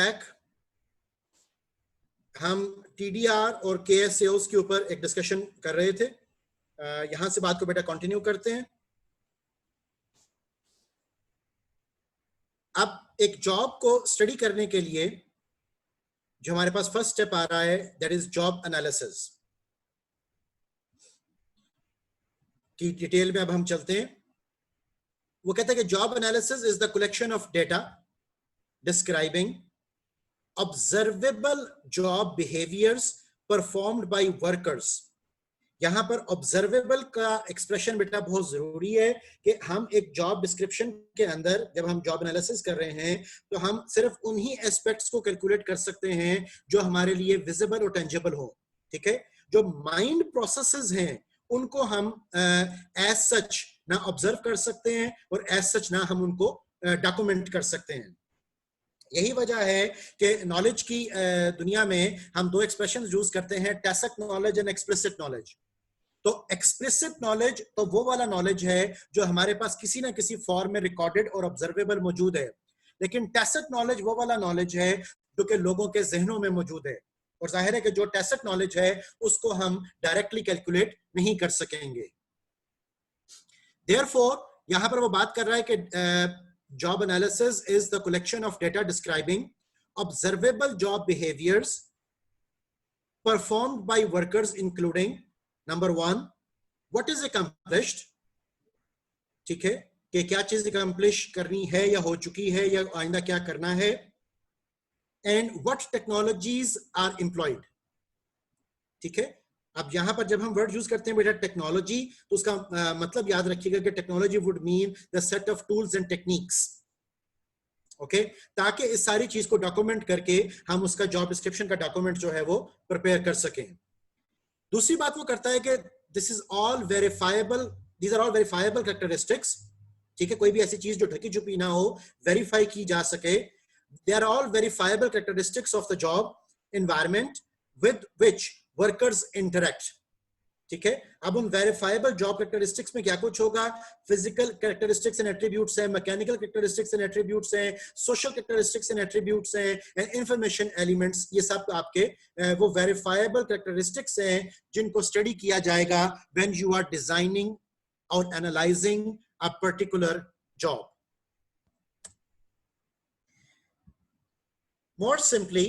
Back हम TDR और केएसएओस के ऊपर एक डिस्कशन कर रहे थे। यहां से बात को बेटा कंटिन्यू करते हैं। अब एक जॉब को स्टडी करने के लिए जो हमारे पास फर्स्ट स्टेप आ रहा है, दैट इज जॉब एनालिसिस की डिटेल में अब हम चलते हैं। वो कहते हैं कि job analysis is the collection of data describing observable job behaviours performed by workers. यहां पर ऑब्जर्वेबल का एक्सप्रेशन बेटा बहुत जरूरी है कि हम एक जॉब डिस्क्रिप्शन के अंदर जब हम जॉब एनालिसिस कर रहे हैं तो हम सिर्फ उन्हीं एस्पेक्ट्स को कैलकुलेट कर सकते हैं जो हमारे लिए विजिबल और टेंजिबल हो। ठीक है, जो माइंड प्रोसेसेस हैं उनको हम एज सच ना ऑब्जर्व कर सकते हैं और एज सच ना हम उनको डॉक्यूमेंट कर सकते हैं। यही वजह है कि नॉलेज की दुनिया में हम दो एक्सप्रेशंस यूज करते हैं, tacit knowledge and explicit knowledge. तो एक्सप्लिसिट नॉलेज तो वो वाला नॉलेज है जो हमारे पास किसी ना किसी फॉर्म में रिकॉर्डेड और ऑब्जर्वेबल मौजूद है, लेकिन टैसिट नॉलेज वो वाला नॉलेज है जो कि लोगों के जहनों में मौजूद है। और जाहिर है कि जो टैसिट नॉलेज है उसको हम डायरेक्टली कैलकुलेट नहीं कर सकेंगे। देयरफॉर यहां पर वो बात कर रहा है कि job analysis is the collection of data describing observable job behaviors performed by workers including number 1 what is accomplished, ठीक है, कि क्या चीज accomplish करनी है या हो चुकी है या आइंदा क्या करना है, and what technologies are employed। ठीक है, अब यहां पर जब हम वर्ड यूज करते हैं बेटा टेक्नोलॉजी तो उसका मतलब याद रखिएगा कि technology would mean the set of tools and techniques. Okay, ताकि इस सारी चीज को डॉक्यूमेंट करके हम उसका जॉब डिस्क्रिप्शन का डॉक्यूमेंट जो है वो प्रिपेयर कर सकें। दूसरी बात वो करता है कि this is all verifiable, these are all verifiable characteristics. ठीक है, कोई भी ऐसी चीज जो ढकी छुपी ना हो, वेरीफाई की जा सके। They are all verifiable characteristics of the job environment with which workers interact. ठीक है, अब उन वेरीफाइबल जॉब कैरेक्टरिस्टिक्स में क्या कुछ होगा, फिजिकल कैरेक्टरिस्टिक्स एंड एट्रीब्यूट्स हैं, मैकेनिकल कैरेक्टरिस्टिक्स एंड एट्रीब्यूट्स हैं, सोशल कैरेक्टरिस्टिक्स एंड एट्रीब्यूट्स हैं, एंड इंफॉर्मेशन एलिमेंट्स। ये सब आपके वो वेरीफाइबल कैरेक्टरिस्टिक्स हैं जिनको स्टडी किया जाएगा व्हेन यू आर डिजाइनिंग और analysing a particular job. More simply,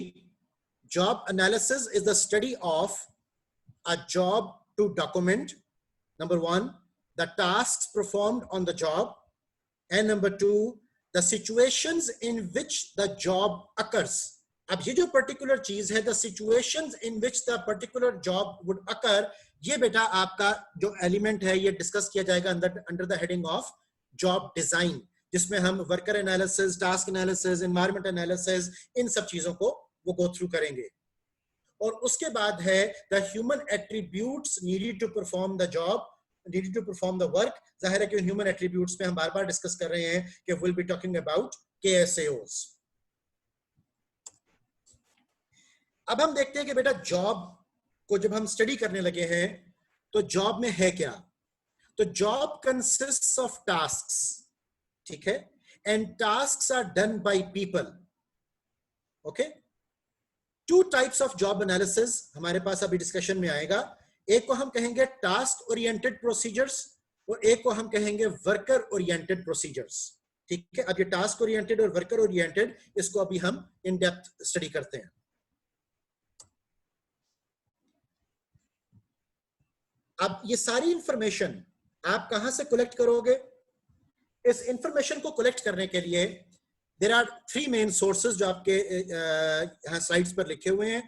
job analysis is the study of a job to document, number 1, the tasks performed on the job, and number 2, the situations in which the job occurs। अब ये जो particular चीज है, the situations in which the particular job would occur, ये बेटा आपका जो element है ये डिस्कस किया जाएगा under the heading of job design, जिसमें हम worker analysis, task analysis, environment analysis, इन सब चीजों को वो गो थ्रू करेंगे। और उसके बाद है the human attributes needed to perform the job, needed to perform the work. जाहिर है कि ह्यूमन एट्रीब्यूट्स में हम बार बार डिस्कस कर रहे हैं कि विल बी टॉकिंग अबाउट केएसएओस। अब हम देखते हैं कि बेटा जॉब को जब हम स्टडी करने लगे हैं तो जॉब में है क्या। तो जॉब कंसिस्ट्स ऑफ टास्क्स, ठीक है, and tasks are done by people. Okay, two types of job analysis हमारे पास अभी डिस्कशन में आएगा। एक को हम कहेंगे टास्क ओरिएंटेड प्रोसीजर्स और एक को हम कहेंगे वर्कर ओरिएंटेड प्रोसीजर्स। ठीक है, अब ये टास्क ओरिएंटेड और वर्कर ओरिएंटेड, इसको अभी हम इन डेप्थ स्टडी करते हैं। अब ये सारी इंफॉर्मेशन आप कहां से कलेक्ट करोगे? इस इंफॉर्मेशन को कलेक्ट करने के लिए देयर आर 3 मेन सोर्सेज जो आपके यहां स्लाइड्स पर लिखे हुए हैं।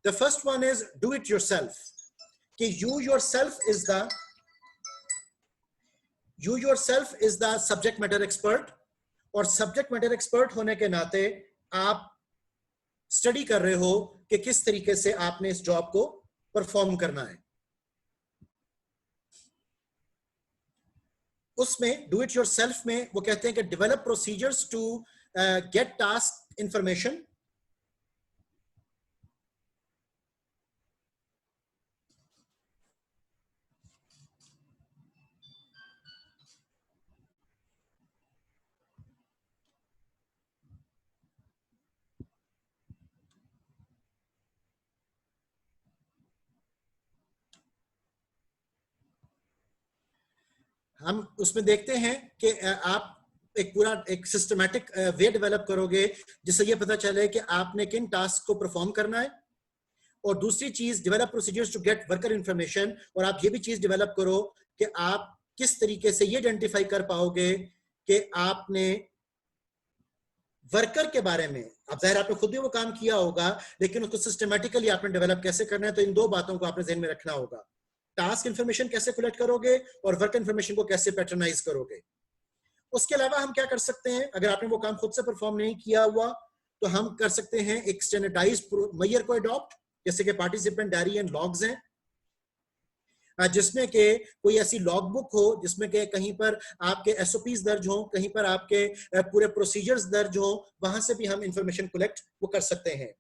The first one is do it yourself, कि you yourself is the subject matter expert, और सब्जेक्ट मैटर एक्सपर्ट होने के नाते आप स्टडी कर रहे हो कि किस तरीके से आपने इस जॉब को परफॉर्म करना है। उसमें डू इट योरसेल्फ में वो कहते हैं कि develop procedures to get task information, हम उसमें देखते हैं कि आप एक पूरा एक सिस्टमैटिक वे डेवलप करोगे जिससे ये पता चले कि आपने किन टास्क को परफॉर्म करना है। और दूसरी चीज, develop procedures to get worker information, और आप ये भी चीज डेवलप करो कि आप किस तरीके से ये आइडेंटिफाई कर पाओगे कि आपने वर्कर के बारे में, अब जाहिर आपने खुद भी वो काम किया होगा, लेकिन उसको सिस्टमैटिकली आपने डेवलप कैसे करना है। तो इन दो बातों को आपने ध्यान में रखना होगा, टास्क इंफॉर्मेशन कैसे कलेक्ट करोगे और वर्क इंफॉर्मेशन को कैसे पैटर्नाइज करोगे। उसके अलावा हम क्या कर सकते हैं, अगर आपने वो काम खुद से परफॉर्म नहीं किया हुआ तो हम कर सकते हैं एक स्टैंडर्डाइज्ड मेजर को अडॉप्ट, जैसे कि पार्टिसिपेंट डायरी एंड लॉग्स हैं, जिसमें के कोई ऐसी लॉग बुक हो जिसमें के कहीं पर आपके एसओपीज दर्ज हो, कहीं पर आपके पूरे प्रोसीजर्स दर्ज हो, वहां से भी हम इंफॉर्मेशन कलेक्ट वो कर सकते हैं।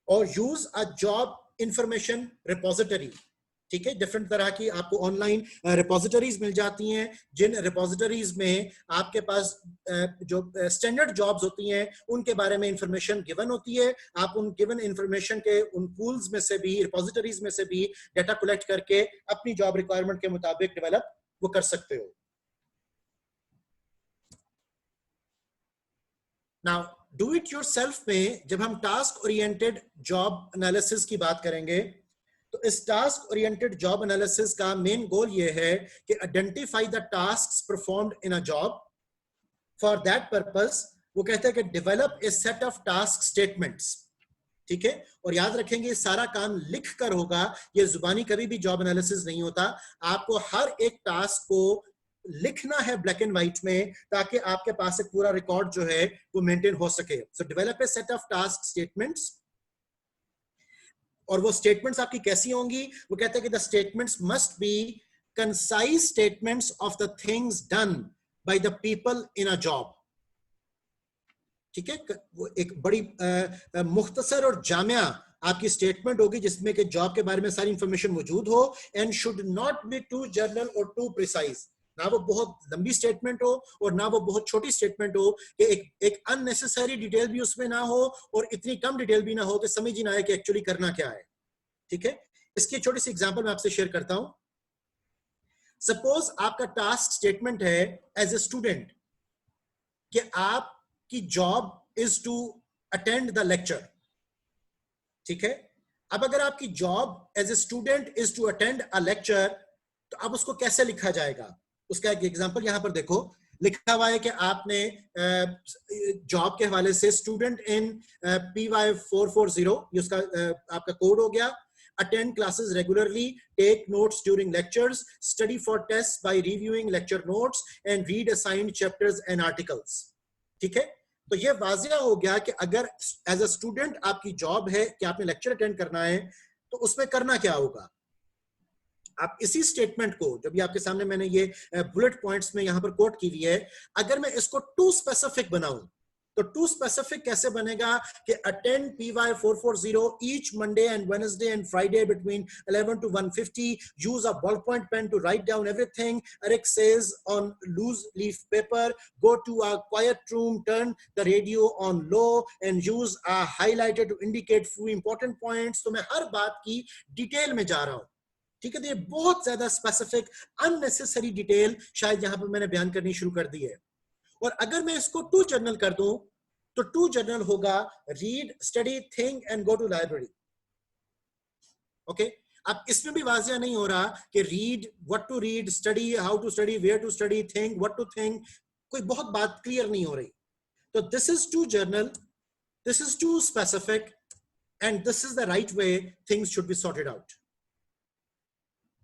और use a job information repository, ठीक है, डिफरेंट तरह की आपको ऑनलाइन रिपोजिटरीज मिल जाती हैं, जिन रिपोजिटरीज में आपके पास जो स्टैंडर्ड जॉब्स होती हैं उनके बारे में इंफॉर्मेशन गिवन होती है। आप उन गिवन इंफॉर्मेशन के उन पूल्स में से भी, रिपोजिटरीज में से भी डाटा कलेक्ट करके अपनी जॉब रिक्वायरमेंट के मुताबिक डेवलप वो कर सकते हो। नाउ डू इट योरसेल्फ में जब हम टास्क ओरिएंटेड जॉब एनालिसिस की बात करेंगे तो इस टास्क ओरिएंटेड जॉब एनालिसिस का मेन गोल ये है कि identify the tasks performed in a job. For that purpose वो कहते हैं कि develop a set of task statements, ठीक है। और याद रखेंगे सारा काम लिख कर होगा, ये जुबानी कभी भी जॉब एनालिसिस नहीं होता। आपको हर एक टास्क को लिखना है ब्लैक एंड व्हाइट में, ताकि आपके पास एक पूरा रिकॉर्ड जो है वो मेंटेन हो सके। सो develop a set of task statements. और वो स्टेटमेंट्स आपकी कैसी होंगी, वो कहते हैं कि the statements must be concise statements of the things done by the people in a job, ठीक है। वो एक बड़ी मुख्तसर और जामिया आपकी स्टेटमेंट होगी जिसमें कि जॉब के बारे में सारी इंफॉर्मेशन मौजूद हो, and should not be too general or too precise. ना वो बहुत लंबी स्टेटमेंट हो और ना वो बहुत छोटी स्टेटमेंट हो कि एक अननेसेसरी डिटेल भी उसमें ना हो और इतनी कम डिटेल भी ना हो कि समझ ही ना आए कि एक्चुअली करना क्या है, ठीक है। इसकी छोटी सी एग्जांपल मैं आपसे शेयर करता हूं। सपोज आपका टास्क स्टेटमेंट है एज ए स्टूडेंट कि आपकी job is to attend the lecture, ठीक है। अब अगर आपकी job as a student is to attend a lecture, तो अब उसको कैसे लिखा जाएगा, उसका एक एग्जांपल यहां पर देखो। लिखा हुआ है कि आपने जॉब के हवाले से स्टूडेंट इन PY440, ये उसका आपका कोड हो गया। Attend classes regularly, take notes during lectures, study for tests by reviewing lecture notes, and read assigned chapters and articles, ठीक है। तो ये वाजिया हो गया कि अगर एज अ स्टूडेंट आपकी जॉब है कि आपने लेक्चर अटेंड करना है, तो उसमें करना क्या होगा। आप इसी स्टेटमेंट को, जब ये आपके सामने मैंने ये बुलेट पॉइंट्स में यहां पर कोट की हुई है, अगर मैं इसको टू स्पेसिफिक बनाऊं, तो टू स्पेसिफिक कैसे बनेगा कि attend PY440 each Monday and Wednesday and Friday between 11 to 1:50, use a ball point pen to write down everything Eric says on loose leaf paper, go to a quiet room, turn the radio on low and use a highlighter to indicate few important points। तो मैं हर बात की detail में जा रहा हूं, ठीक है। तो ये बहुत ज्यादा स्पेसिफिक अननेसेसरी डिटेल शायद यहां पर मैंने बयान करनी शुरू कर दी है। और अगर मैं इसको टू जर्नल कर दूं, तो टू जर्नल होगा read, study, think and go to library, okay. अब इसमें भी वाजिया नहीं हो रहा कि read, what to read, study, how to study, where to study, think, what to think, कोई बहुत बात क्लियर नहीं हो रही। तो this is too general, this is too specific, and this is the right way things should be sorted out,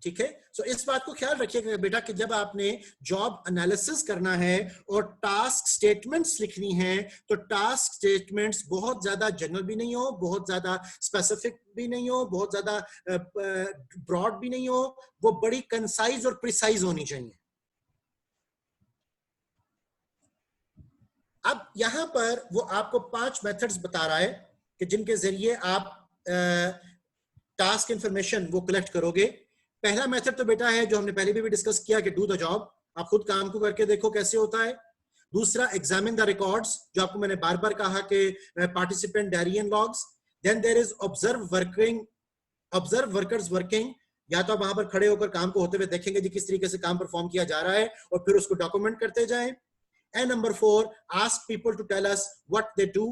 ठीक है। सो इस बात को ख्याल रखिएगा बेटा कि जब आपने जॉब एनालिसिस करना है और टास्क स्टेटमेंट्स लिखनी है, तो टास्क स्टेटमेंट्स बहुत ज्यादा जनरल भी नहीं हो, बहुत ज्यादा स्पेसिफिक भी नहीं हो, बहुत ज्यादा ब्रॉड भी नहीं हो, वो बड़ी कंसाइज और प्रिसाइज होनी चाहिए। अब यहां पर वो आपको 5 मेथड्स बता रहा है कि जिनके जरिए आप टास्क इंफॉर्मेशन वो कलेक्ट करोगे। पहला मेथड तो बेटा है जो हमने पहले भी डिस्कस किया कि डू द जॉब, आप खुद काम को करके देखो कैसे होता है। दूसरा, एग्जामिन द रिकॉर्ड्स, जो आपको मैंने बार बार कहा कि participant diary and logs. Then there is observe working, observe workers working, या तो आप वहां पर खड़े होकर काम को होते हुए देखेंगे जी किस तरीके से काम परफॉर्म किया जा रहा है और फिर उसको डॉक्यूमेंट करते जाएं। And number 4, ask people to tell us what they do.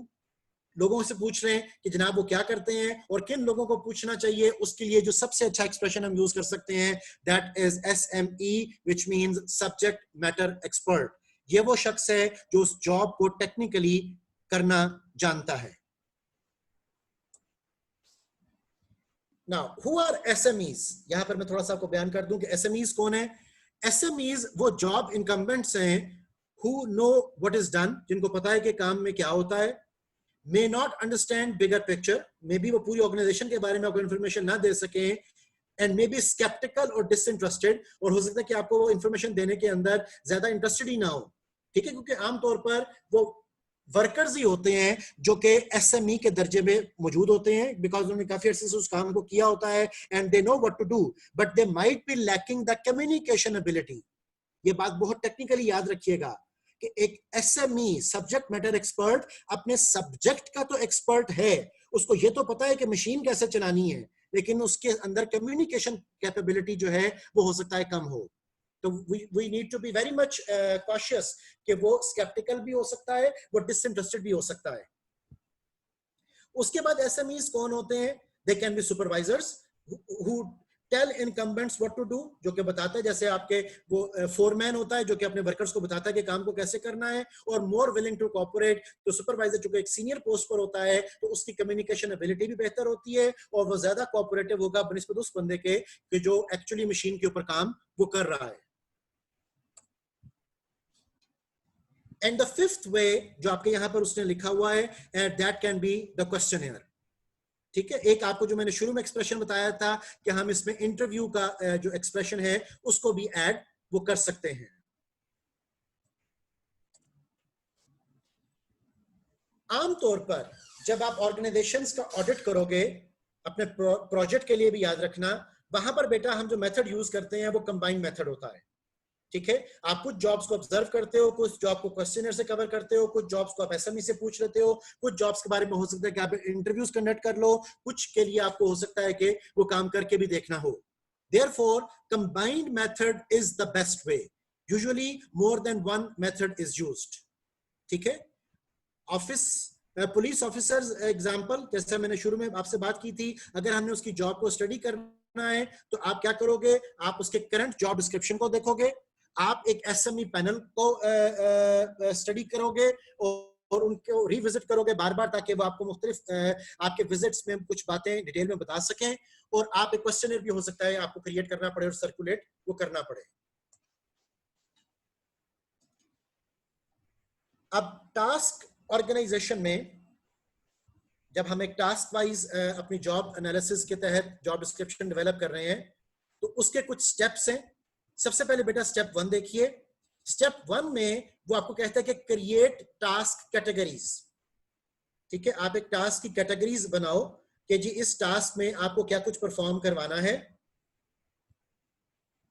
लोगों से पूछ रहे हैं कि जनाब वो क्या करते हैं और किन लोगों को पूछना चाहिए। उसके लिए जो सबसे अच्छा एक्सप्रेशन हम यूज कर सकते हैं that is SME, which means subject matter expert. ये वो शख्स है जो उस जॉब को टेक्निकली करना जानता है। Now who are SMEs? यहां पर मैं थोड़ा सा आपको बयान कर दूं कि SMEs कौन है। SMEs वो जॉब इनकम्बेंट्स हैं who know what is done, जिनको पता है कि काम में क्या होता है, may not understand bigger picture, may be वो पूरी ऑर्गेनाइजेशन के बारे में आपको इन्फॉर्मेशन ना दे सके, एंड मे बी स्केप्टिकल और डिसइंटरेस्टेड, और हो सकता है कि आपको वो इन्फॉर्मेशन देने के अंदर ज्यादा इंटरेस्टेड ही ना हो। ठीक है, क्योंकि आमतौर पर वो वर्कर्स ही होते हैं जो कि SME के दर्जे में मौजूद होते हैं, बिकॉज उन्होंने काफी अर्से से उस काम को किया होता है and they know what to do, but they might be lacking the communication ability. ये बात बहुत टेक्निकली याद रखिएगा कि एक SME सब्जेक्ट मैटर एक्सपर्ट अपने सब्जेक्ट का तो एक्सपर्ट है, उसको ये तो पता है कि मशीन कैसे चलानी है, लेकिन उसके अंदर कम्युनिकेशन कैपेबिलिटी जो है वो हो सकता है कम हो। तो we need to be very much cautious कि वो स्केप्टिकल भी हो सकता है, वो डिसइंटरेस्टेड भी हो सकता है। उसके बाद SMEs कौन होते हैं? They can be supervisors who tell incumbents what to do, जो कि बताता है, जैसे आपके वो फोरमैन होता है जो कि अपने वर्कर्स को बताता है कि काम को कैसे करना है, और मोर विलिंग टू कोऑपरेट। तो सुपरवाइजर जो कि एक सीनियर पोस्ट पर होता है तो उसकी कम्युनिकेशन एबिलिटी भी बेहतर होती है और वो ज्यादा कोऑपरेटिव होगा बनिस्बत उस बंदे के कि जो एक्चुअली मशीन के ऊपर काम वो कर रहा है। एंड द फिफ्थ वे जो आपके यहां पर उसने लिखा हुआ है, that can be the questionnaire. ठीक है, एक आपको जो मैंने शुरू में एक्सप्रेशन बताया था कि हम इसमें इंटरव्यू का जो एक्सप्रेशन है उसको भी ऐड वो कर सकते हैं। आमतौर पर जब आप ऑर्गेनाइजेशंस का ऑडिट करोगे, अपने प्रोजेक्ट के लिए भी याद रखना, वहां पर बेटा हम जो मेथड यूज करते हैं वो कंबाइंड मेथड होता है। ठीक है, आप कुछ जॉब्स को ऑब्जर्व करते हो, कुछ जॉब को क्वेश्चनर से कवर करते हो, कुछ जॉब्स को आप SME से पूछ लेते हो, कुछ जॉब्स के बारे में हो सकता है कि आप इंटरव्यूज कंडक्ट कर लो, कुछ के लिए आपको हो सकता है कि वो काम करके भी देखना हो। Therefore, combined method is the best way. Usually, more than one method is used. ठीक है, ऑफिस पुलिस ऑफिसर्स एग्जांपल, जैसे मैंने शुरू में आपसे बात की थी, अगर हमने उसकी जॉब को स्टडी करना है तो आप क्या करोगे, आप उसके करंट जॉब डिस्क्रिप्शन को देखोगे, आप एक SME पैनल को स्टडी करोगे और उनको रिविजिट करोगे बार बार, ताकि वो आपको मुख्तलिफ आपके विजिट्स में कुछ बातें डिटेल में बता सकें, और आप एक क्वेश्चनर भी हो सकता है आपको क्रिएट करना पड़े और सर्कुलेट वो करना पड़े। अब टास्क ऑर्गेनाइजेशन में जब हम एक टास्क वाइज अपनी जॉब एनालिसिस के तहत जॉब डिस्क्रिप्शन डेवलप कर रहे हैं तो उसके कुछ स्टेप्स हैं। सबसे पहले बेटा स्टेप 1 देखिए। स्टेप 1 में वो आपको कहता है कि क्रिएट टास्क कैटेगरीज। ठीक है, आप एक टास्क की कैटेगरीज बनाओ कि जी इस टास्क में आपको क्या कुछ परफॉर्म करवाना है।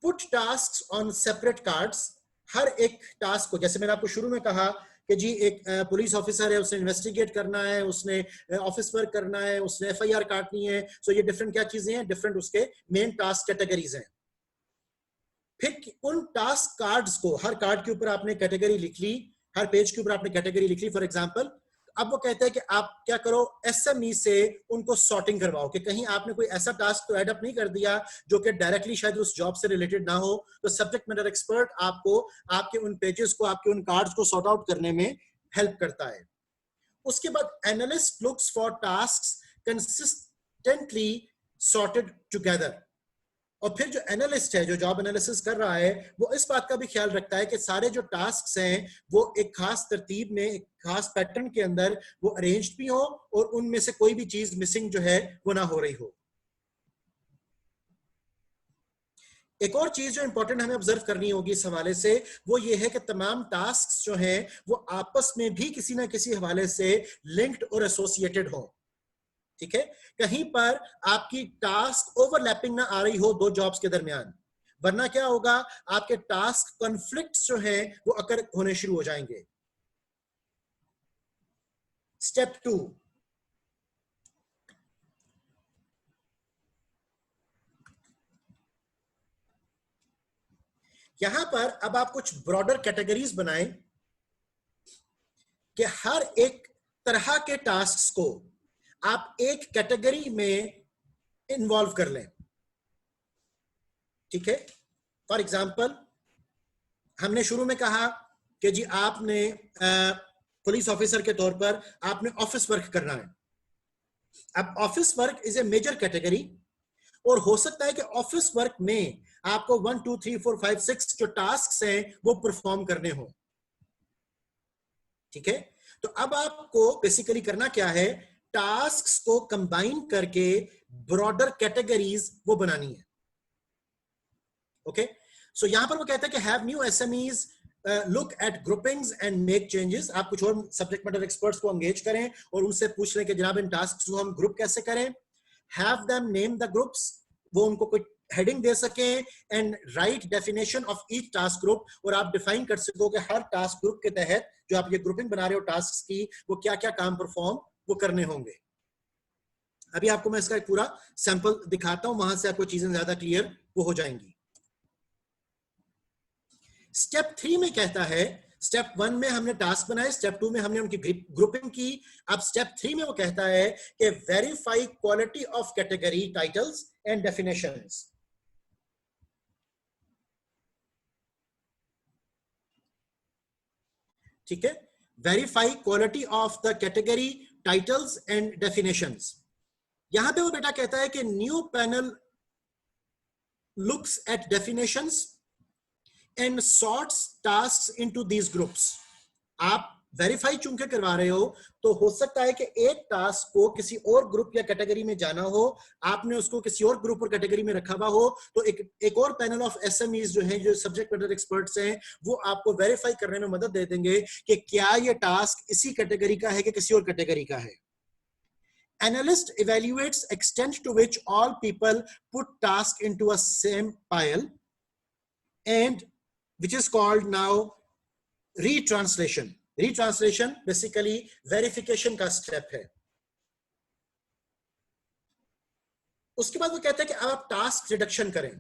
Put task on separate cards. हर एक टास्क को, जैसे मैंने आपको शुरू में कहा कि जी एक पुलिस ऑफिसर है, उसने इन्वेस्टिगेट करना है, उसने ऑफिस वर्क करना है, उसने FIR काटनी है, सो ये डिफरेंट क्या चीजें हैं, डिफरेंट उसके मेन टास्क कैटेगरीज हैं। फिर उन टास्क कार्ड्स को, हर कार्ड के ऊपर आपने कैटेगरी लिख ली, हर पेज के ऊपर आपने कैटेगरी लिख ली फॉर एग्जांपल। अब वो कहते हैं कि आप क्या करो, SME से उनको सॉर्टिंग करवाओ कि कहीं आपने कोई ऐसा टास्क तो एडअप नहीं कर दिया जो कि डायरेक्टली शायद उस जॉब से रिलेटेड ना हो। तो सब्जेक्ट मैटर एक्सपर्ट आपको आपके उन पेजेस को, आपके उन कार्ड्स को सॉर्ट आउट करने में हेल्प करता है। उसके बाद analyst looks for tasks consistently sorted together. और फिर जो एनालिस्ट है, जो जॉब एनालिसिस कर रहा है, वो इस बात का भी ख्याल रखता है कि सारे जो टास्क हैं वो एक खास तरतीब में, एक खास पैटर्न के अंदर वो अरेंज्ड भी हो और उनमें से कोई भी चीज मिसिंग जो है वो ना हो रही हो। एक और चीज जो इंपॉर्टेंट हमें ऑब्जर्व करनी होगी इस हवाले से, वो ये है कि तमाम टास्क जो हैं वो आपस में भी किसी ना किसी हवाले से लिंक्ड और एसोसिएटेड हो। ठीक है, कहीं पर आपकी टास्क ओवरलैपिंग ना आ रही हो दो जॉब्स के दरमियान, वरना क्या होगा, आपके टास्क कॉन्फ्लिक्ट्स जो हैं वो अकर होने शुरू हो जाएंगे। स्टेप 2, यहां पर अब आप कुछ ब्रॉडर कैटेगरीज बनाएं कि हर एक तरह के टास्क को आप एक कैटेगरी में इन्वॉल्व कर लें, ठीक है। फॉर एग्जाम्पल, हमने शुरू में कहा कि जी आपने पुलिस ऑफिसर के तौर पर आपने ऑफिस वर्क करना है। अब office work is a major category, और हो सकता है कि ऑफिस वर्क में आपको 1 2 3 4 5 6 जो टास्क हैं वो परफॉर्म करने हो, ठीक है। तो अब आपको बेसिकली करना क्या है, टास्क्स को कंबाइन करके ब्रॉडर कैटेगरीज वो बनानी है, ओके। सो यहां पर वो कहता है कि have new SMEs look at groupings and make changes. आप कुछ और सब्जेक्ट मैटर एक्सपर्ट्स को एंगेज करें और उनसे पूछ लें कि जनाब इन टास्क्स को हम ग्रुप कैसे करें। Have them name the groups, वो उनको कोई हेडिंग दे सकें, and right definition of each task group, और आप डिफाइन कर सको कि हर टास्क ग्रुप के तहत जो आप ये ग्रुपिंग बना रहे हो टास्क की, वो क्या क्या काम परफॉर्म वो करने होंगे। अभी आपको मैं इसका एक पूरा सैंपल दिखाता हूं, वहां से आपको चीजें ज्यादा क्लियर वो हो जाएंगी। स्टेप 3 में कहता है, स्टेप 1 में हमने टास्क बनाए, स्टेप 2 में हमने उनकी ग्रुपिंग की। अब स्टेप 3 में वो कहता है कि verify quality of category titles and definitions. ठीक है, verify quality of the category titles and definitions. यहां पे वो बेटा कहता है कि new panel looks at definitions and sorts tasks into these groups. आप वेरीफाई चूंकि करवा रहे हो, तो हो सकता है कि एक टास्क को किसी और ग्रुप या कैटेगरी में जाना हो, आपने उसको किसी और ग्रुप और कैटेगरी में रखा हुआ हो, तो एक और पैनल ऑफ एसएमईज जो हैं, जो सब्जेक्ट मैटर एक्सपर्ट्स हैं, वो आपको वेरीफाई करने में मदद दे देंगे कि क्या ये टास्क इसी कैटेगरी का है कि किसी और कैटेगरी का है। Analyst evaluates extent to which all people put task into a same pile, and which is called now retranslation. Retranslation basically verification का स्टेप है। उसके बाद वो कहता है कि आप टास्क रिडक्शन करें,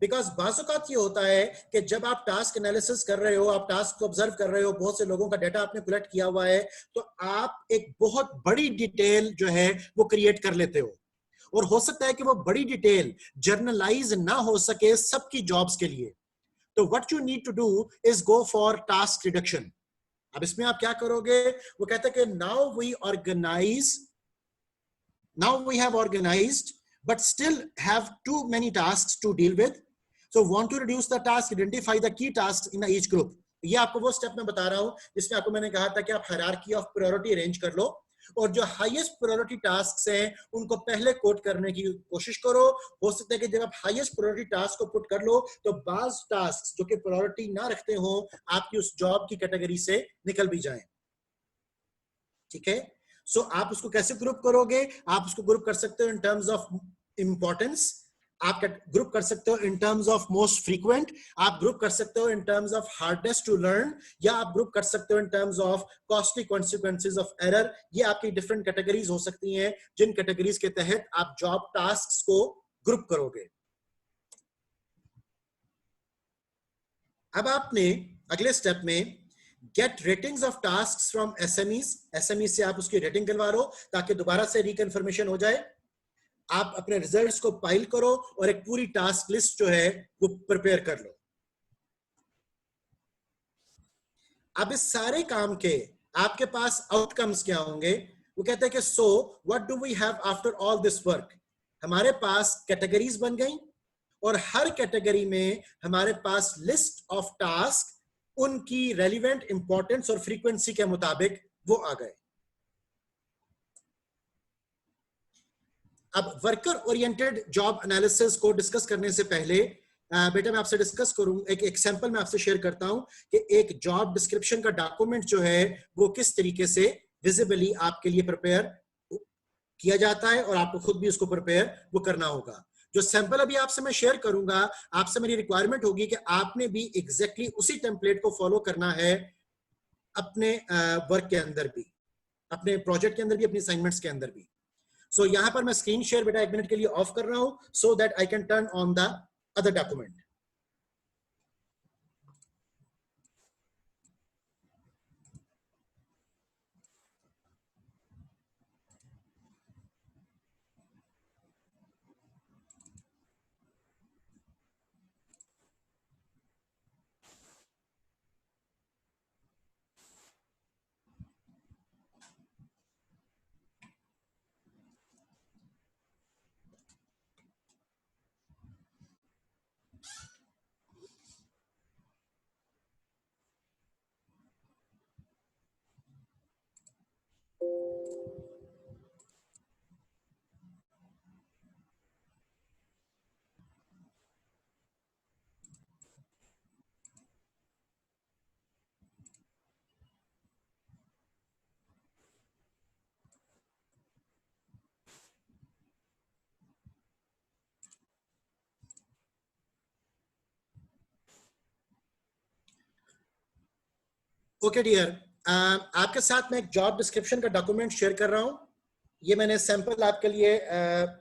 बिकॉज बाज़ ये होता है कि जब आप टास्क एनालिसिस कर रहे हो, आप टास्क को ऑब्जर्व कर रहे हो, बहुत से लोगों का डाटा आपने कलेक्ट किया हुआ है, तो आप एक बहुत बड़ी डिटेल जो है वो क्रिएट कर लेते हो, और हो सकता है कि वो बड़ी डिटेल जर्नलाइज ना हो सके सबकी जॉब्स के लिए। तो what you need to do is go for task reduction. अब इसमें आप क्या करोगे, वो कहते हैं कि now we have organised but still have too many tasks to deal with, so want to reduce the task, identify the key tasks in each group। ये आपको वो स्टेप मैं बता रहा हूं जिसमें आपको मैंने कहा था कि आप हायरार्की ऑफ प्रायोरिटी अरेंज कर लो, और जो हाईएस्ट प्रायोरिटी टास्क हैं उनको पहले कोट करने की कोशिश करो। हो सकता है कि जब आप हाईएस्ट प्रायोरिटी टास्क को पुट कर लो, तो बाज टास्क जो कि प्रायोरिटी ना रखते हो आपकी उस जॉब की कैटेगरी से निकल भी जाएं, ठीक है। सो आप उसको कैसे ग्रुप करोगे, आप उसको ग्रुप कर सकते हो इन टर्म्स ऑफ इंपॉर्टेंस, आप ग्रुप कर सकते हो in terms of most frequent, आप ग्रुप कर सकते हो in terms of hardest to learn, या आप ग्रुप कर सकते हो in terms of costly consequences of error. ये आपकी डिफरेंट कैटेगरीज हो सकती हैं जिन कैटेगरीज के तहत आप जॉब टास्क्स को ग्रुप करोगे। अब आपने अगले स्टेप में get ratings of tasks from SMEs से आप उसकी रेटिंग करवा लो ताकि दोबारा से रिकन्फर्मेशन हो जाए। आप अपने रिजल्ट्स को फाइल करो और एक पूरी टास्क लिस्ट जो है वो प्रिपेयर कर लो। अब इस सारे काम के आपके पास आउटकम्स क्या होंगे, वो कहते हैं कि so what do we have after all this work. हमारे पास कैटेगरीज बन गई, और हर कैटेगरी में हमारे पास लिस्ट ऑफ टास्क उनकी रेलिवेंट इंपॉर्टेंस और फ्रीक्वेंसी के मुताबिक वो आ गए। अब वर्कर ओरिएंटेड जॉब एनालिसिस को डिस्कस करने से पहले बेटा मैं आपसे डिस्कस करूं, एक सैंपल मैं आपसे शेयर करता हूं कि एक जॉब डिस्क्रिप्शन का डॉक्यूमेंट जो है वो किस तरीके से विजिबली आपके लिए प्रिपेयर किया जाता है, और आपको खुद भी उसको प्रिपेयर वो करना होगा। जो सैंपल अभी आपसे मैं शेयर करूंगा, आपसे मेरी रिक्वायरमेंट होगी कि आपने भी एग्जैक्टली उसी टेम्पलेट को फॉलो करना है अपने वर्क के अंदर भी, अपने प्रोजेक्ट के अंदर भी, अपनी असाइनमेंट्स के अंदर भी। सो यहां पर मैं स्क्रीन शेयर बेटा 1 मिनट के लिए ऑफ कर रहा हूं, so that I can turn on the other document. Okay dear, आपके साथ मैं एक जॉब डिस्क्रिप्शन का डॉक्यूमेंट शेयर कर रहा हूं। ये मैंने सैंपल आपके लिए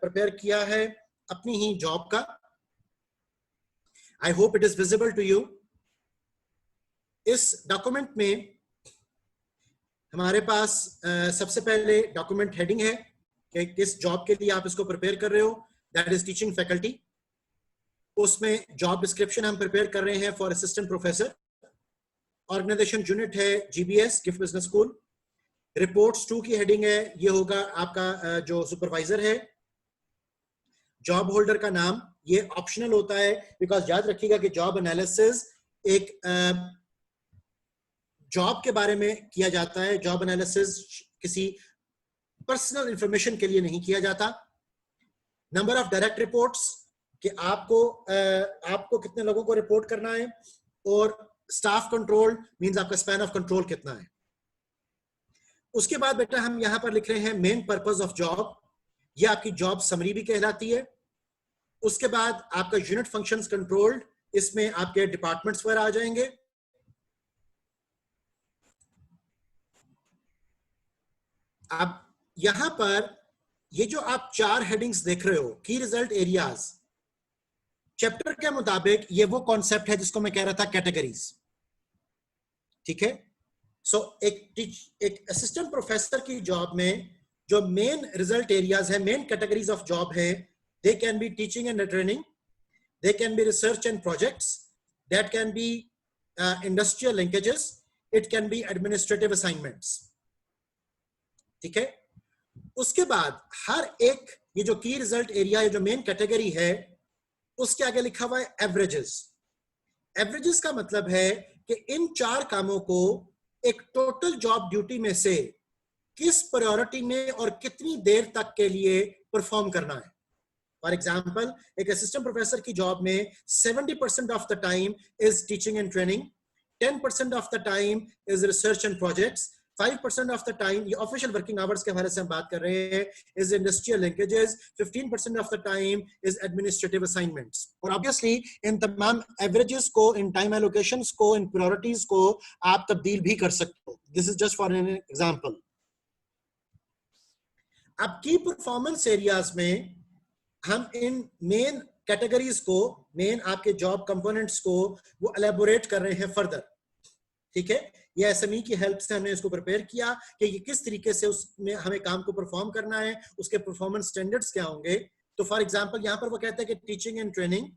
प्रिपेयर किया है अपनी ही जॉब का। I hope it is visible to you. इस डॉक्यूमेंट में हमारे पास सबसे पहले डॉक्यूमेंट हेडिंग है कि किस जॉब के लिए आप इसको प्रिपेयर कर रहे हो, दैट इज टीचिंग फैकल्टी। उसमें जॉब डिस्क्रिप्शन हम प्रिपेयर कर रहे हैं for assistant professor. Organisation unit है GBS, gift business school. Reports 2 की हेडिंग है, ये होगा आपका जो सुपरवाइजर है। जॉब होल्डर का नाम ये ऑप्शनल होता है, बिकॉज याद रखिएगा कि जॉब एनालिसिस एक जॉब के बारे में किया जाता है। जॉब एनालिसिस किसी पर्सनल इंफॉर्मेशन के लिए नहीं किया जाता। नंबर ऑफ डायरेक्ट रिपोर्ट्स कि आपको कितने लोगों को रिपोर्ट करना है, और स्टाफ कंट्रोल मींस आपका स्पैन ऑफ कंट्रोल कितना है। उसके बाद बेटा हम यहां पर लिख रहे हैं मेन पर्पस ऑफ जॉब, ये आपकी जॉब समरी भी कहलाती है। उसके बाद आपका यूनिट फंक्शंस कंट्रोल्ड, इसमें आपके डिपार्टमेंट्स पर आ जाएंगे। अब यहां पर ये जो आप 4 हेडिंग्स देख रहे हो, की रिजल्ट एरियाज, चैप्टर के मुताबिक ये वो कॉन्सेप्ट है जिसको मैं कह रहा था कैटेगरीज। ठीक है, सो एक असिस्टेंट प्रोफेसर की जॉब में जो मेन रिजल्ट एरियाज है, मेन कैटेगरीज ऑफ जॉब है, दे can be teaching and training, they can B research and projects, that can be industrial linkages, it can be administrative assignments. ठीक है, उसके बाद हर एक ये जो की रिजल्ट एरिया है, जो मेन कैटेगरी है, उसके आगे लिखा हुआ है एवरेजेस। एवरेजेस का मतलब है कि इन 4 कामों को एक टोटल जॉब ड्यूटी में से किस प्रायोरिटी में और कितनी देर तक के लिए परफॉर्म करना है। फॉर एग्जाम्पल, एक असिस्टेंट प्रोफेसर की जॉब में 70% of the time is teaching and training, 10% of the time is research and projects, 5% of the time, ये ऑफिशियल वर्किंग आवर्स के हवाले से हम बात कर रहे हैं, is industrial linkages, 15% of the time is administrative assignments. और ऑब्वियसली इन तमाम एवरेजेस को, इन टाइम एलोकेशंस को, इन प्रायोरिटीज को आप तब्दील भी कर सकते हो। This is just for an example. अब की परफॉर्मेंस एरियाज में हम इन मेन कैटेगरीज को, मेन आपके जॉब कंपोनेंट्स को वो एलेबोरेट कर रहे हैं फर्दर। ठीक है, ये एसएमई की हेल्प से हमने इसको प्रिपेयर किया कि ये किस तरीके से उसमें हमें काम को परफॉर्म करना है, उसके परफॉर्मेंस स्टैंडर्ड्स क्या होंगे। तो फॉर एग्जांपल यहां पर वो कहते हैं कि teaching and training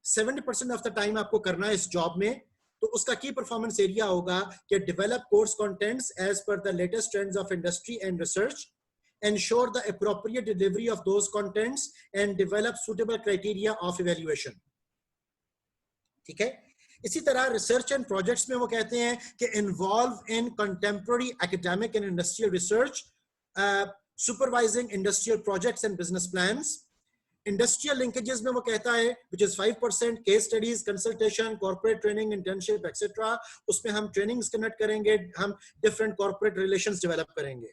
70% of the time आपको करना है इस जॉब में, तो उसका की परफॉर्मेंस एरिया होगा कि develop course contents as per the latest trends of industry and research, ensure the appropriate delivery of those contents and develop suitable criteria of evaluation. ठीक है, इसी तरह रिसर्च एंड प्रोजेक्ट्स में वो कहते हैं कि involve in contemporary academic and industrial research, supervising industrial projects and business plans. Industrial linkages में वो कहता है which is 5% case studies, consultation, corporate training, internship etcetera. उसमें हम ट्रेनिंग्स कंडक्ट करेंगे, हम डिफरेंट कॉर्पोरेट रिलेशंस डेवलप करेंगे।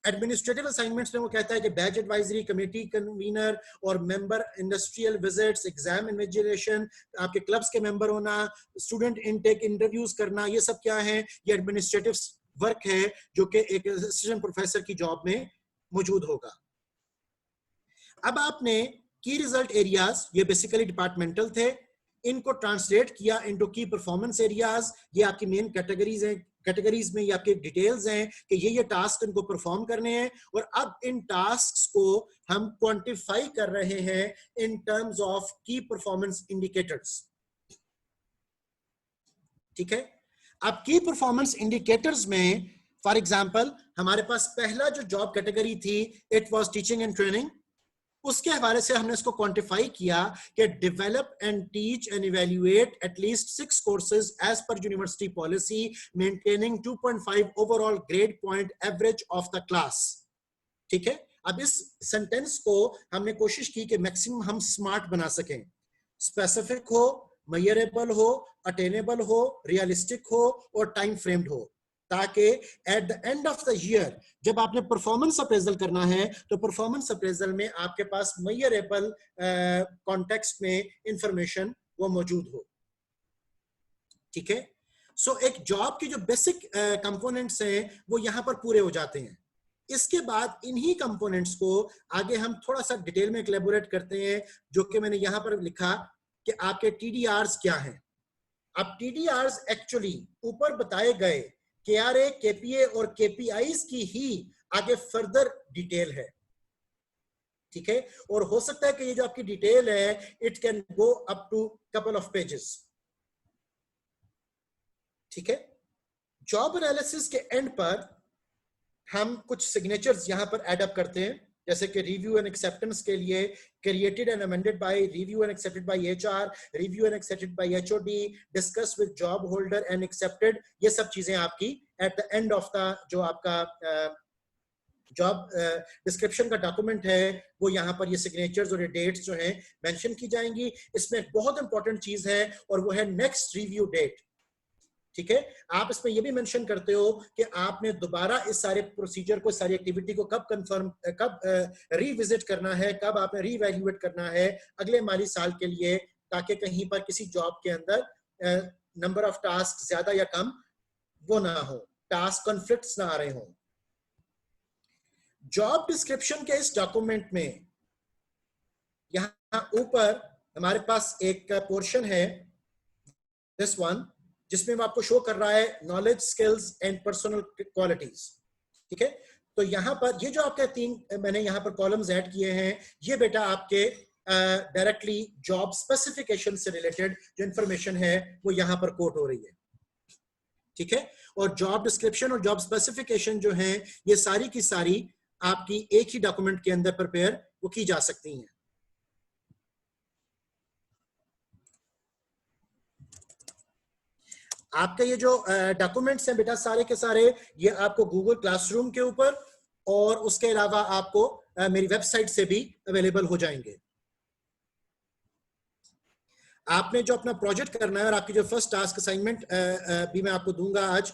एडमिनिस्ट्रेटिव असाइनमेंट्स में वो कहता है कि बैच एडवाइजरी, कमेटी कन्वीनर और member, industrial visits, exam invigilation, आपके क्लब्स के मेंबर होना, स्टूडेंट इनटेक, इंटरव्यूज करना, ये सब क्या है, ये एडमिनिस्ट्रेटिव वर्क है जो कि एक असिस्टेंट प्रोफेसर की जॉब में मौजूद होगा। अब आपने की रिजल्ट एरियाज, ये बेसिकली डिपार्टमेंटल थे, इनको ट्रांसलेट किया इनटू की परफॉर्मेंस एरियाज। ये आपकी मेन कैटेगरीज हैं, कैटेगरीज में ये आपके डिटेल्स हैं कि ये टास्क इनको परफॉर्म करने हैं, और अब इन टास्क्स को हम क्वांटिफाई कर रहे हैं in terms of key performance indicators. ठीक है, अब की परफॉर्मेंस इंडिकेटर्स में फॉर एग्जांपल हमारे पास पहला जो जॉब कैटेगरी थी, it was teaching and training. उसके हवाले से हमने इसको क्वांटिफाई किया कि develop and teach and evaluate at least 6 courses as per university policy, maintaining 2.5 overall grade point average of the class. ठीक है, अब इस सेंटेंस को हमने कोशिश की कि मैक्सिमम हम स्मार्ट बना सकें, स्पेसिफिक हो, मेजरेबल हो, अटेनेबल हो, रियलिस्टिक हो और टाइम फ्रेम्ड हो, ताकि at the end of the year जब आपने परफॉर्मेंस अप्रेजल करना है तो परफॉर्मेंस अप्रेजल में आपके पास मेजरेबल कॉन्टेक्स्ट में इंफॉर्मेशन वो मौजूद हो। ठीक है, सो एक जॉब की जो बेसिक कंपोनेंट्स हैं वो यहां पर पूरे हो जाते हैं। इसके बाद इन्हीं कंपोनेंट्स को आगे हम थोड़ा सा डिटेल में कोलैबोरेट करते हैं, जो कि मैंने यहां पर लिखा कि आपके टीडीआरस क्या हैं। अब टीडीआरस एक्चुअली ऊपर बताए गए केआरए, केपीए और केपीआईज की ही आगे फर्दर डिटेल है, ठीक है। और हो सकता है कि ये जो आपकी डिटेल है it can go up to couple of pages, ठीक है। जॉब एनालिसिस के एंड पर हम कुछ सिग्नेचर्स यहां पर एड अप करते हैं, जैसे कि रिव्यू एंड एक्सेप्टेंस के लिए created and amended bye, review and accepted by HR, review and accepted by HOD, discuss with job holder and accepted. ये सब चीजें आपकी at the end of the जो आपका जॉब डिस्क्रिप्शन का डॉक्यूमेंट है वो यहाँ पर ये सिग्नेचर्स और ये डेट्स जो हैं मेंशन की जाएंगी। इसमें एक बहुत इंपॉर्टेंट चीज है और वो है नेक्स्ट रिव्यू डेट, ठीक है। आप इसमें ये भी मेंशन करते हो कि आपने दोबारा इस सारे प्रोसीजर को, सारी एक्टिविटी को कब रिविजिट करना है, कब आपने रीवैल्यूएट करना है अगले माली साल के लिए, ताकि कहीं पर किसी जॉब के अंदर नंबर ऑफ टास्क ज्यादा या कम वो ना हो, टास्क कॉन्फ्लिक्ट्स ना आ रहे हों। जॉब डिस्क्रिप्शन के इस डॉक्यूमेंट में यहां ऊपर हमारे पास एक पोर्शन है, दिस वन, जिसमें वो आपको शो कर रहा है knowledge, skills and personal qualities, ठीक है। तो यहां पर ये जो आपके 3 मैंने यहां पर कॉलम्स ऐड किए हैं, ये बेटा आपके डायरेक्टली जॉब स्पेसिफिकेशन से रिलेटेड जो इंफॉर्मेशन है वो यहां पर कोट हो रही है, ठीक है। और जॉब डिस्क्रिप्शन और जॉब स्पेसिफिकेशन जो है ये सारी की सारी आपकी एक ही डॉक्यूमेंट के अंदर प्रिपेयर वो की जा सकती हैं। आपके ये जो डॉक्यूमेंट्स हैं बेटा सारे के सारे ये आपको गूगल क्लासरूम के ऊपर और उसके अलावा आपको मेरी वेबसाइट से भी अवेलेबल हो जाएंगे। आपने जो अपना प्रोजेक्ट करना है और आपकी जो फर्स्ट टास्क असाइनमेंट भी मैं आपको दूंगा आज,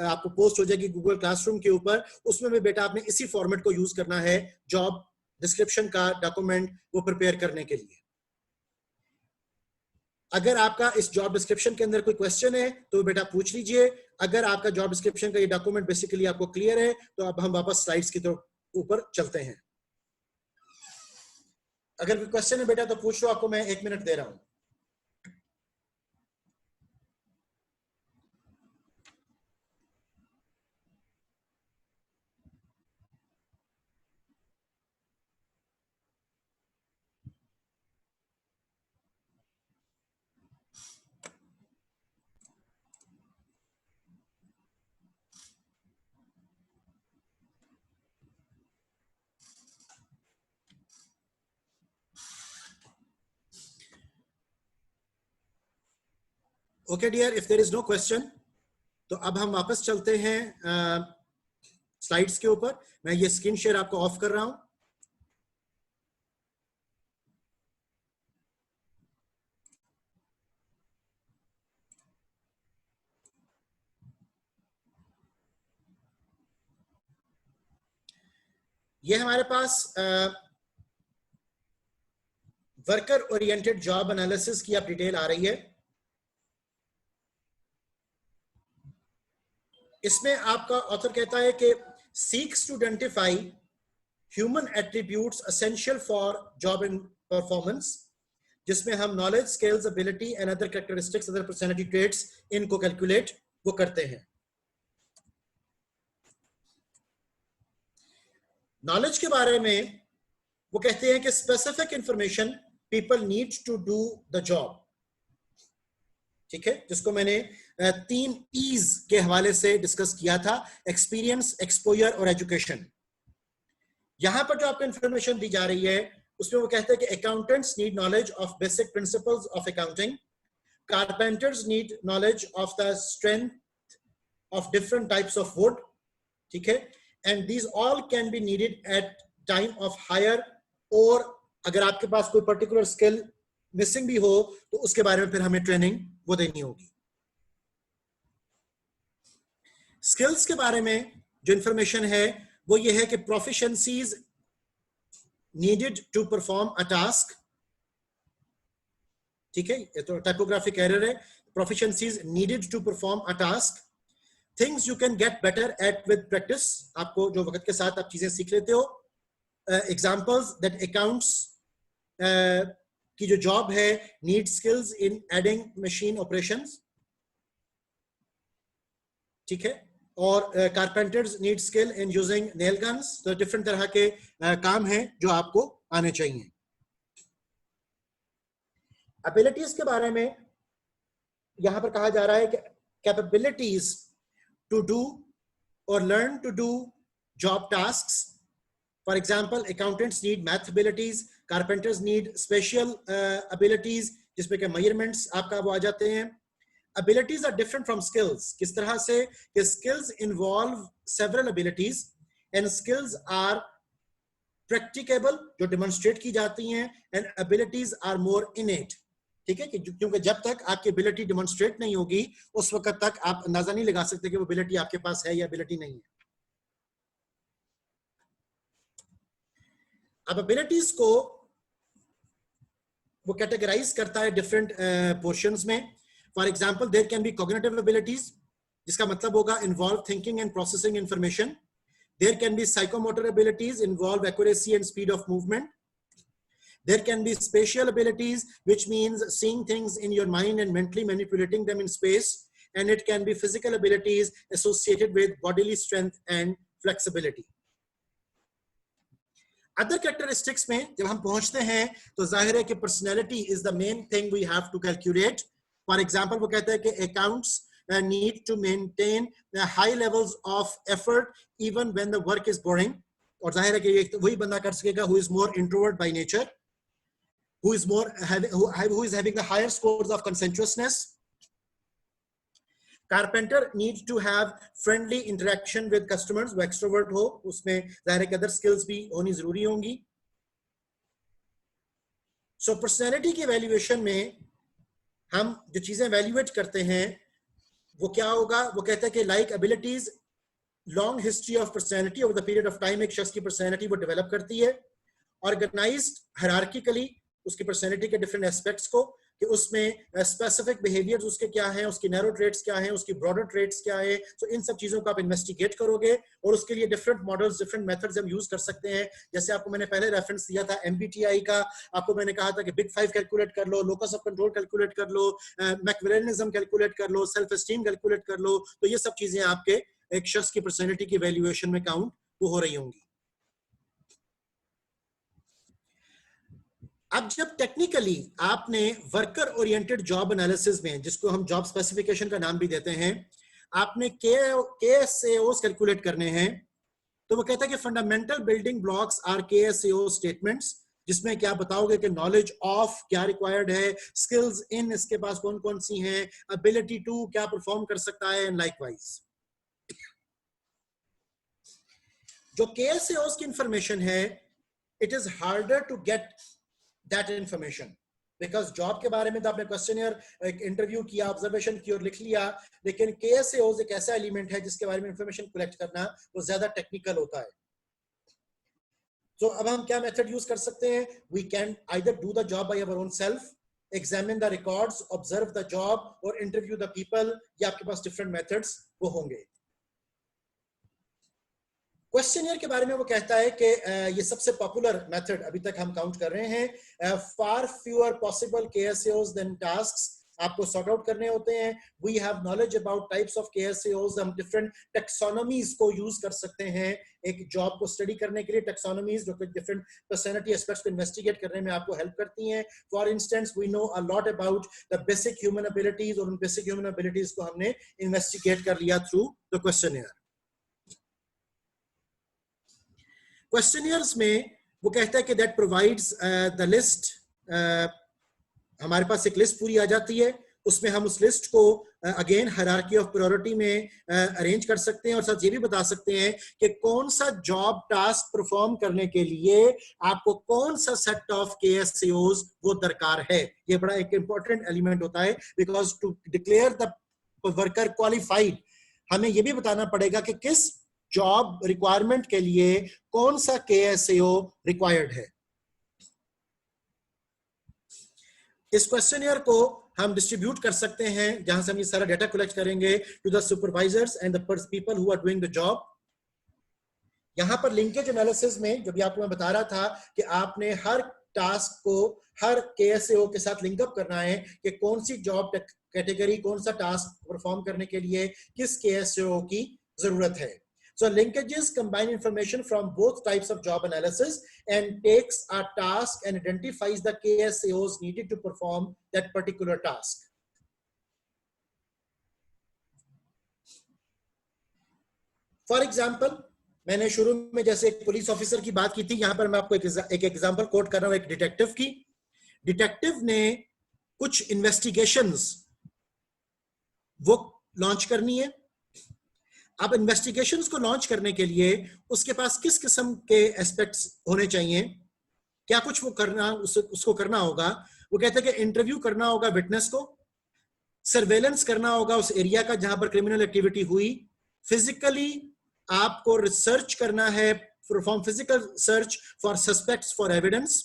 आपको पोस्ट हो जाएगी गूगल क्लासरूम के ऊपर, उसमें भी बेटा आपने इसी फॉर्मेट को यूज करना है जॉब डिस्क्रिप्शन का डॉक्यूमेंट वो प्रिपेयर करने के लिए। अगर आपका इस जॉब डिस्क्रिप्शन के अंदर कोई क्वेश्चन है तो बेटा पूछ लीजिए। अगर आपका जॉब डिस्क्रिप्शन का ये डॉक्यूमेंट बेसिकली आपको क्लियर है तो अब हम वापस स्लाइड्स की तरफ ऊपर चलते हैं। अगर कोई क्वेश्चन है बेटा तो पूछ लो, आपको मैं 1 मिनट दे रहा हूं। Okay dear, if there is no question तो अब हम वापस चलते हैं स्लाइड्स के ऊपर। मैं ये स्क्रीन शेयर आपको ऑफ कर रहा हूं। ये हमारे पास वर्कर ओरिएंटेड जॉब एनालिसिस की अब डिटेल आ रही है। इसमें आपका ऑथर कहता है कि seeks to identify human attributes essential for job in performance, जिसमें हम knowledge, skills, ability and other characteristics, other personality traits इनको कैलकुलेट वो करते हैं। नॉलेज के बारे में वो कहते हैं कि specific information people need to do the job, ठीक है, जिसको मैंने 3 E's के हवाले से डिस्कस किया था, एक्सपीरियंस, एक्सपोजर और एजुकेशन। यहां पर जो आपको इंफॉर्मेशन दी जा रही है उसमें वो कहते हैं कि accountants need knowledge of basic principles of accounting, carpenters need knowledge of the strength of different types of wood, ठीक है, and these all can be needed at time of hire, और अगर आपके पास कोई पर्टिकुलर स्किल मिसिंग भी हो तो उसके बारे में फिर हमें ट्रेनिंग वो देनी होगी। स्किल्स के बारे में जो इंफॉर्मेशन है वो ये है कि proficiencies needed to perform a task, ठीक है, ये तो टाइपोग्राफिक एरर है. Proficiencies needed to perform a task, things you can get better at with practice, आपको जो वक्त के साथ आप चीजें सीख लेते हो. एग्जांपल्स दैट अकाउंट्स की जो जॉब है need skills in adding machine operations, ठीक है, और carpenters need skill in using nail guns. तो डिफरेंट तरह के काम हैं जो आपको आने चाहिए. एबिलिटीज के बारे में यहां पर कहा जा रहा है कि capabilities to do or learn to do job tasks. For example accountants need math abilities, carpenters need special abilities जिसमें कि measurements आपका वो आ जाते हैं. abilities are different from skills. किस तरह से कि skills involve several abilities and skills are practicable जो demonstrate की जाती हैं and abilities are more innate. ठीक है, कि क्योंकि जब तक आपकी ability demonstrate नहीं होगी उस वक्त तक आप अंदाजा नहीं लगा सकते कि वो ability आपके पास है या ability नहीं है. अब abilities को वो कैटेगराइज करता है डिफरेंट पोर्शंस में. For example there can be cognitive abilities, जिसका मतलब होगा involve thinking and processing information. There can be psychomotor abilities, involve accuracy and speed of movement. There can be spatial abilities, which means seeing things in your mind and mentally manipulating them in space. And it can be physical abilities associated with bodily strength and flexibility. Other characteristics में जब हम पहुंचते हैं तो जाहिर है कि personality is the main thing we have to calculate. For example, वो कहता है कि accounts need to maintain high levels of effort even when the work is boring. और जाहिर है कि ये वही बंदा कर सकेगा who is more introvert by nature, who is having the higher scores of conscientiousness. Carpenter needs to have friendly interaction with customers, वो extrovert हो, उसमें ज़ाहिर है कि other skills भी होनी ज़रूरी होंगी. So personality की evaluation में हम जो चीजें evaluate करते हैं वो क्या होगा, वो कहते हैं कि like abilities, long history of personality over the period of time एक शख्स की personality वो develop करती है. Organized hierarchically उसकी personality के different aspects को, कि उसमें स्पेसिफिक बिहेवियर्स उसके क्या हैं, उसकी नैरो ट्रेट्स क्या हैं, उसकी ब्रॉडर ट्रेट्स क्या है. तो इन सब चीजों को आप इन्वेस्टिगेट करोगे और उसके लिए डिफरेंट मॉडल्स, डिफरेंट मेथड्स हम यूज कर सकते हैं. जैसे आपको मैंने पहले रेफरेंस दिया था MBTI का, आपको मैंने कहा था कि बिग 5 कैलकुलेट कर लो, लोकस ऑफ कंट्रोल कैलकुलेट कर लो, मैकविलियनिज्म कैलकुलेट कर लो, सेल्फ एस्टीम कैलकुलेट कर लो. तो ये सब चीजें आपके एक शख्स की पर्सनैलिटी की वैल्यूएशन में काउंट वो हो रही होंगी. अब जब टेक्निकली आपने वर्कर ओरिएंटेड जॉब एनालिसिस में, जिसको हम जॉब स्पेसिफिकेशन का नाम भी देते हैं, आपने KSAOs कैलकुलेट करने हैं, तो वो कहता है कि fundamental building blocks are KSAO statements, जिसमें क्या बताओगे कि नॉलेज ऑफ क्या रिक्वायर्ड है, स्किल्स इन इसके पास कौन कौन सी हैं, एबिलिटी टू क्या परफॉर्म कर सकता है, एंड लाइकवाइज. जो KSAOs की इंफॉर्मेशन है, it is harder to get that information because job के बारे में तो आपने क्वेश्चनियर इंटरव्यू किया, ऑब्जर्वेशन की और लिख लिया, लेकिन KSAOs एक ऐसा एलिमेंट है जिसके बारे में इंफॉर्मेशन कलेक्ट करना वो ज्यादा टेक्निकल होता है. तो अब हम क्या मेथड यूज कर सकते हैं? We can either do the job by our own self, examine the records, observe the job और इंटरव्यू द पीपल, या आपके पास डिफरेंट मेथड्स वो होंगे. क्वेश्चनियर के बारे में वो कहता है कि ये सबसे पॉपुलर मेथड अभी तक हम काउंट कर रहे हैं. Far fewer possible KSAOs then tasks आपको सॉर्ट आउट करने होते हैं. We have knowledge about types of KSAOs. हम डिफरेंट टेक्सोनॉमीज को यूज कर सकते हैं एक जॉब को स्टडी करने के लिए. टेक्सोनॉमीज जो कि डिफरेंट पर्सनैलिटी एस्पेक्ट्स को इन्वेस्टिगेट करने में आपको हेल्प करती हैं. For instance we know a lot about the basic human abilities, और उन बेसिक ह्यूमन एबिलिटीज को हमने इन्वेस्टिगेट कर लिया थ्रू द क्वेश्चनियर. क्वेश्चनियर्स में वो कहता है कि दैट प्रोवाइड्स द लिस्ट, हमारे पास एक लिस्ट पूरी आ जाती है, उसमें हम उस लिस्ट को अगेन हायरार्की ऑफ प्रायोरिटी में अरेंज कर सकते हैं और साथ ये भी बता सकते हैं कि कौन सा जॉब टास्क परफॉर्म करने के लिए आपको कौन सा सेट ऑफ KSAOs वो दरकार है. ये बड़ा एक इंपॉर्टेंट एलिमेंट होता है because to declare the worker qualified हमें ये भी बताना पड़ेगा कि किस जॉब रिक्वायरमेंट के लिए कौन सा KSAO रिक्वायर्ड है. इस क्वेश्चनियर को हम डिस्ट्रीब्यूट कर सकते हैं, जहां से हम ये सारा डेटा कलेक्ट करेंगे to the supervisors and the people who are doing the job. यहां पर लिंकेज एनालिसिस में जो भी आपको मैं बता रहा था कि आपने हर टास्क को हर केएसएओ के साथ लिंकअप करना है कि कौन सी जॉब कैटेगरी, कौन सा टास्क परफॉर्म करने के लिए किस केएसएओ की जरूरत है। So linkages combine information from both types of job analysis and takes a task and identifies the KSAOs needed to perform that particular task. For example, मैंने शुरू में जैसे एक पुलिस ऑफिसर की बात की थी, यहां पर मैं आपको एक एग्जांपल कोट कर रहा हूं एक डिटेक्टिव की। डिटेक्टिव ने कुछ इन्वेस्टिगेशंस वो लॉन्च करनी है। अब इन्वेस्टिगेशंस को लॉन्च करने के लिए उसके पास किस किस्म के एस्पेक्ट्स होने चाहिए, क्या कुछ वो करना उसको करना होगा। वो कहते हैं कि इंटरव्यू करना होगा विटनेस को, सर्वेलेंस करना होगा उस एरिया का जहां पर क्रिमिनल एक्टिविटी हुई, फिजिकली आपको रिसर्च करना है, perform physical search for suspects for evidence,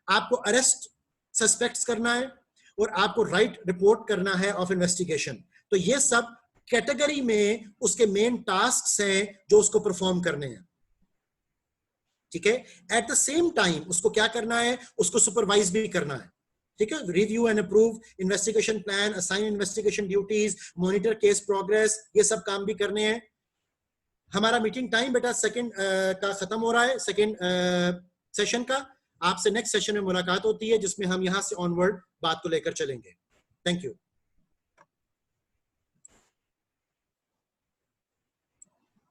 आपको अरेस्ट सस्पेक्ट्स करना है और आपको राइट रिपोर्ट करना है ऑफ इन्वेस्टिगेशन। तो ये सब कैटेगरी में उसके मेन टास्क हैं जो उसको परफॉर्म करने हैं। ठीक है, एट द सेम टाइम उसको क्या करना है, उसको सुपरवाइज भी करना है। ठीक है, review and approve investigation plan, assign investigation duties, monitor case progress, ये सब काम भी करने हैं। हमारा मीटिंग टाइम बेटा सेकंड का खत्म हो रहा है, सेकंड सेशन का। आपसे नेक्स्ट सेशन में मुलाकात होती है जिसमें हम यहां से ऑनवर्ड बात को लेकर चलेंगे। Thank you.